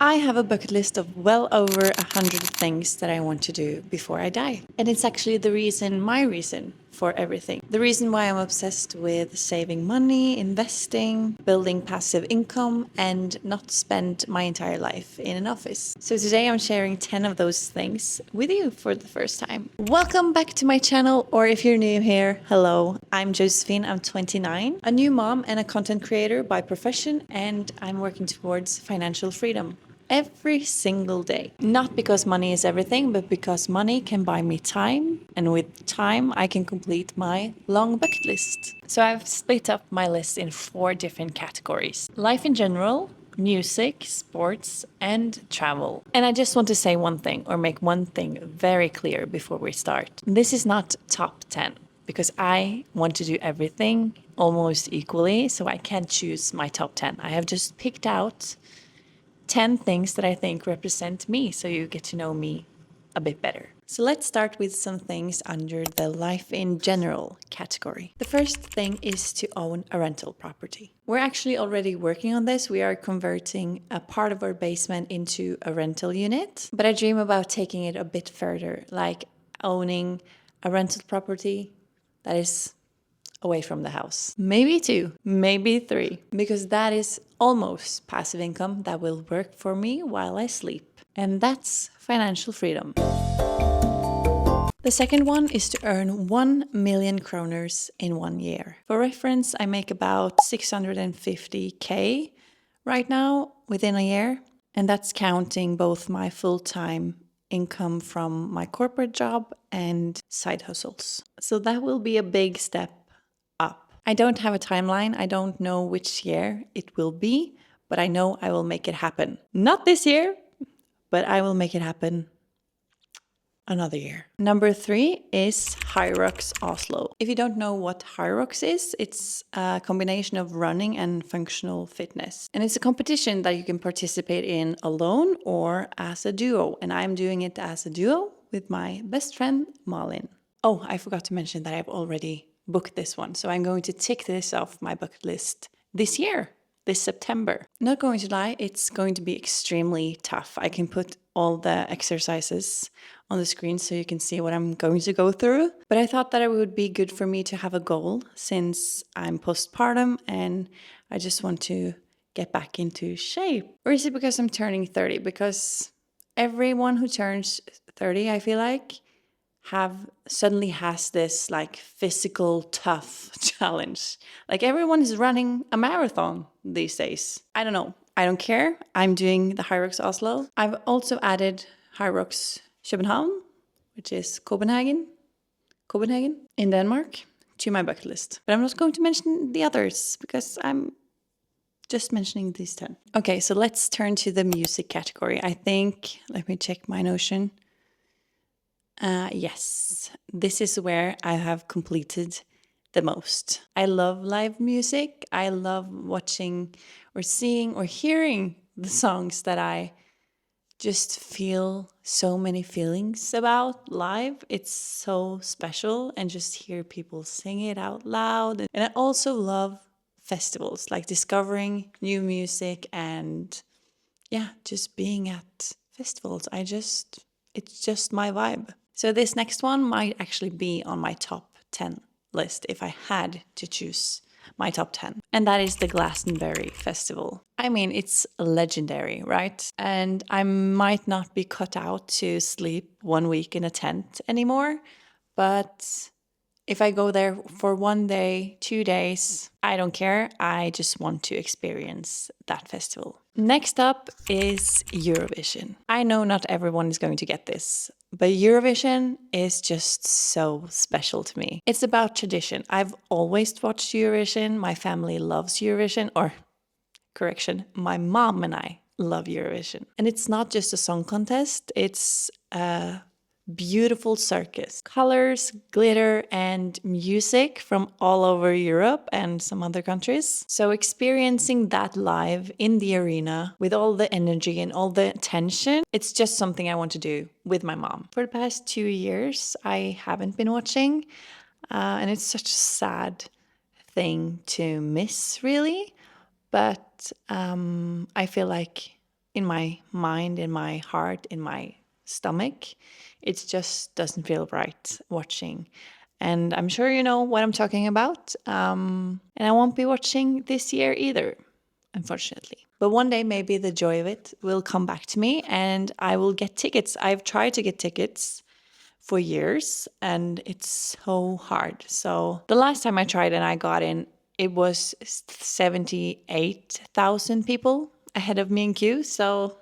I have a bucket list of well over 100 things that I want to do before I die. And it's actually my reason for everything. The reason why I'm obsessed with saving money, investing, building passive income, and not spend my entire life in an office. So today I'm sharing 10 of those things with you for the first time. Welcome back to my channel, or if you're new here, hello. I'm Josephine, I'm 29, a new mom and a content creator by profession, and I'm working towards financial freedom every single day. Not because money is everything, but because money can buy me time, and with time, I can complete my long bucket list. So I've split up my list in 4 different categories: life in general, music, sports, and travel. And I just want to say one thing, or make one thing very clear before we start. This is not top 10, because I want to do everything almost equally, so I can't choose my top 10. I have just picked out 10 things that I think represent me, so you get to know me a bit better. So let's start with some things under the life in general category. The first thing is to own a rental property. We're actually already working on this. We are converting a part of our basement into a rental unit, but I dream about taking it a bit further, like owning a rental property that is away from the house. Maybe 2, maybe 3, because that is almost passive income that will work for me while I sleep. And that's financial freedom. The second one is to earn 1 million kroners in 1 year. For reference, I make about 650k right now within a year, and that's counting both my full-time income from my corporate job and side hustles. So that will be a big step up. I don't have a timeline. I don't know which year it will be, but I know I will make it happen. Not this year, but I will make it happen another year. Number 3 is Hyrox Oslo. If you don't know what Hyrox is, it's a combination of running and functional fitness. And it's a competition that you can participate in alone or as a duo. And I'm doing it as a duo with my best friend, Malin. Oh, I forgot to mention that I've already booked this one. So I'm going to tick this off my bucket list this year, this September. Not going to lie, it's going to be extremely tough. I can put all the exercises on the screen so you can see what I'm going to go through. But I thought that it would be good for me to have a goal since I'm postpartum and I just want to get back into shape. Or is it because I'm turning 30? Because everyone who turns 30, I feel like, suddenly has this like physical tough challenge. Like everyone is running a marathon these days. I don't know. I don't care. I'm doing the Hyrox Oslo. I've also added Hyrox København, which is Copenhagen in Denmark, to my bucket list. But I'm not going to mention the others because I'm just mentioning these 10. Okay, so let's turn to the music category. I think, let me check my Notion. Yes, this is where I have completed the most. I love live music. I love watching or seeing or hearing the songs that I just feel so many feelings about live. It's so special, and just hear people sing it out loud. And I also love festivals, like discovering new music and just being at festivals. It's just my vibe. So this next one might actually be on my top 10 list if I had to choose my top 10. And that is the Glastonbury Festival. I mean, it's legendary, right? And I might not be cut out to sleep 1 week in a tent anymore, but if I go there for 1 day, 2 days, I don't care. I just want to experience that festival. Next up is Eurovision. I know not everyone is going to get this, but Eurovision is just so special to me. It's about tradition. I've always watched Eurovision. My family loves Eurovision, or correction, my mom and I love Eurovision. And it's not just a song contest, it's a beautiful circus. Colors, glitter, and music from all over Europe and some other countries. So experiencing that live in the arena with all the energy and all the tension, it's just something I want to do with my mom. For the past 2 years, I haven't been watching, and it's such a sad thing to miss, really. But I feel like in my mind, in my heart, in my stomach, it just doesn't feel right watching. And I'm sure you know what I'm talking about. And I won't be watching this year either, unfortunately. But one day, maybe the joy of it will come back to me and I will get tickets. I've tried to get tickets for years and it's so hard. So the last time I tried and I got in, it was 78,000 people ahead of me in queue. So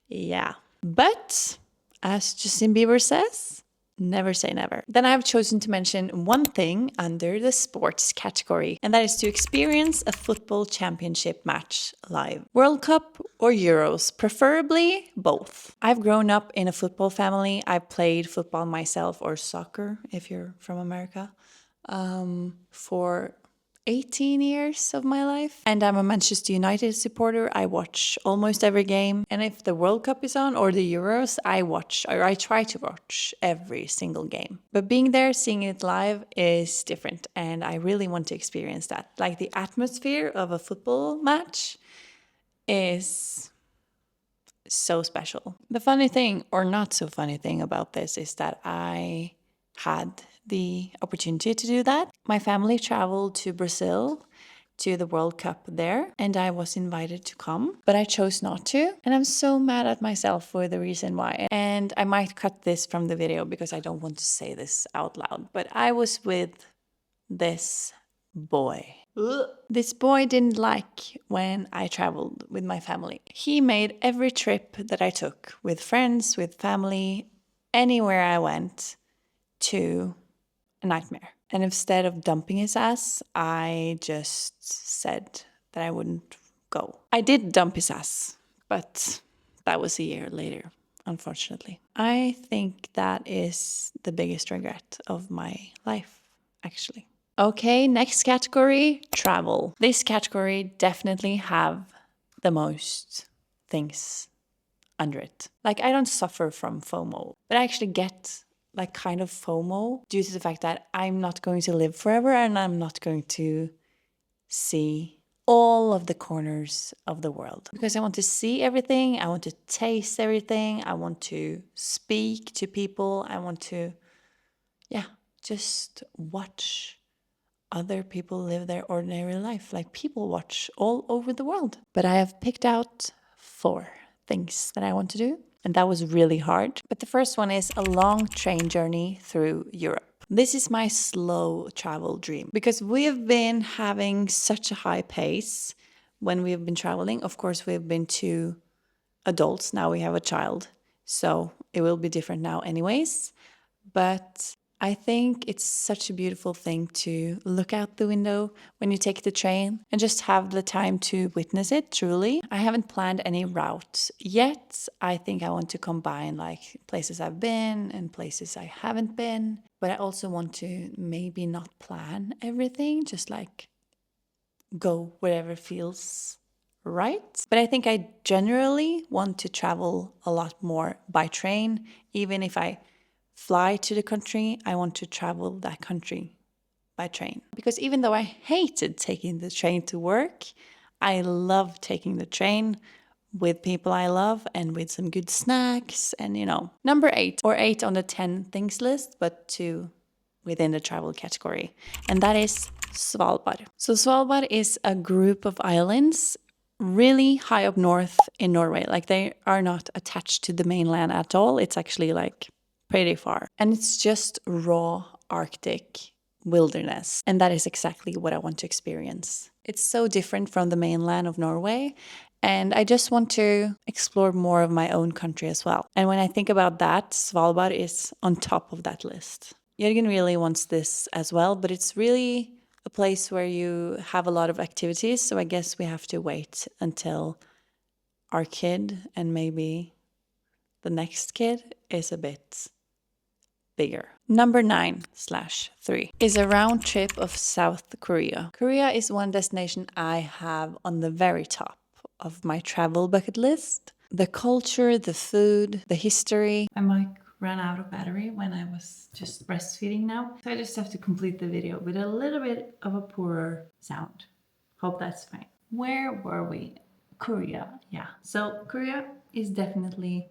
yeah. But as Justin Bieber says, never say never. Then I have chosen to mention one thing under the sports category, and that is to experience a football championship match live. World Cup or Euros, preferably both. I've grown up in a football family. I played football myself, or soccer if you're from America, for 18 years of my life. And I'm a Manchester United supporter. I watch almost every game. And if the World Cup is on or the Euros, I try to watch every single game. But being there, seeing it live is different. And I really want to experience that. Like the atmosphere of a football match is so special. The funny thing, or not so funny thing about this, is that I had the opportunity to do that. My family traveled to Brazil to the World Cup there, and I was invited to come, but I chose not to. And I'm so mad at myself for the reason why. And I might cut this from the video because I don't want to say this out loud, but I was with this boy. This boy didn't like when I traveled with my family. He made every trip that I took with friends, with family, anywhere I went to a nightmare. And instead of dumping his ass, I just said that I wouldn't go. I did dump his ass, but that was a year later, unfortunately. I think that is the biggest regret of my life, actually. Okay, next category, travel. This category definitely have the most things under it. Like I don't suffer from FOMO, but I actually get like kind of FOMO due to the fact that I'm not going to live forever and I'm not going to see all of the corners of the world because I want to see everything, I want to taste everything, I want to speak to people, I want to just watch other people live their ordinary life, like people watch all over the world. But I have picked out 4 things that I want to do, and that was really hard. But the first one is a long train journey through Europe. This is my slow travel dream because we have been having such a high pace when we have been traveling. Of course, we've been 2 adults, now we have a child, so it will be different now anyways. But I think it's such a beautiful thing to look out the window when you take the train and just have the time to witness it truly. I haven't planned any routes yet. I think I want to combine like places I've been and places I haven't been. But I also want to maybe not plan everything, just like go wherever feels right. But I think I generally want to travel a lot more by train, even if I fly to the country, I want to travel that country by train. Because even though I hated taking the train to work, I love taking the train with people I love and with some good snacks and, Number 8, or 8 on the 10 things list, but 2 within the travel category. And that is Svalbard. So Svalbard is a group of islands really high up north in Norway. Like they are not attached to the mainland at all. It's actually like pretty far. And it's just raw Arctic wilderness. And that is exactly what I want to experience. It's so different from the mainland of Norway. And I just want to explore more of my own country as well. And when I think about that, Svalbard is on top of that list. Jørgen really wants this as well, but it's really a place where you have a lot of activities. So I guess we have to wait until our kid and maybe the next kid is a bit bigger. Number 9/3 is a round trip of South Korea. Korea is one destination I have on the very top of my travel bucket list. The culture, the food, the history. I might run out of battery when I was just breastfeeding now. So I just have to complete the video with a little bit of a poorer sound. Hope that's fine. Where were we? Korea. Yeah. So Korea is definitely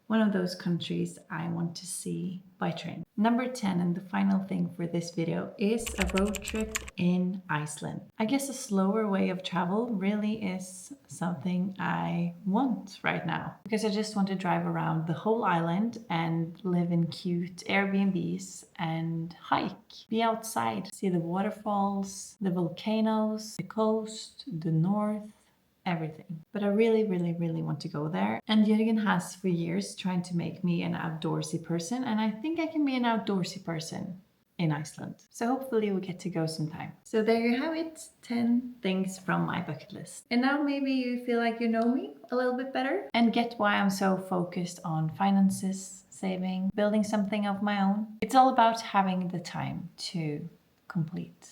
one of those countries I want to see by train. Number 10, and the final thing for this video, is a road trip in Iceland. I guess a slower way of travel really is something I want right now, because I just want to drive around the whole island and live in cute Airbnbs and hike, be outside, see the waterfalls, the volcanoes, the coast, the north, everything. But I really, really, really want to go there. And Jürgen has for years trying to make me an outdoorsy person, and I think I can be an outdoorsy person in Iceland. So hopefully we get to go sometime. So there you have it, 10 things from my bucket list. And now maybe you feel like you know me a little bit better and get why I'm so focused on finances, saving, building something of my own. It's all about having the time to complete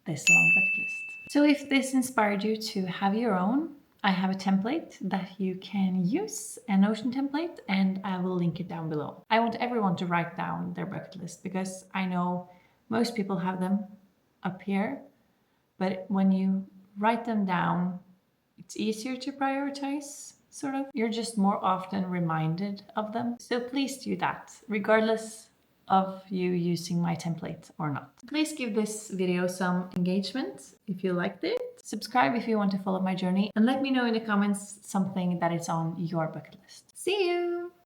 this long bucket list. So if this inspired you to have your own, I have a template that you can use, a Notion template, and I will link it down below. I want everyone to write down their bucket list because I know most people have them up here, but when you write them down, it's easier to prioritize, sort of. You're just more often reminded of them. So please do that, regardless of you using my template or not. Please give this video some engagement if you liked it. Subscribe if you want to follow my journey, and let me know in the comments something that is on your bucket list. See you!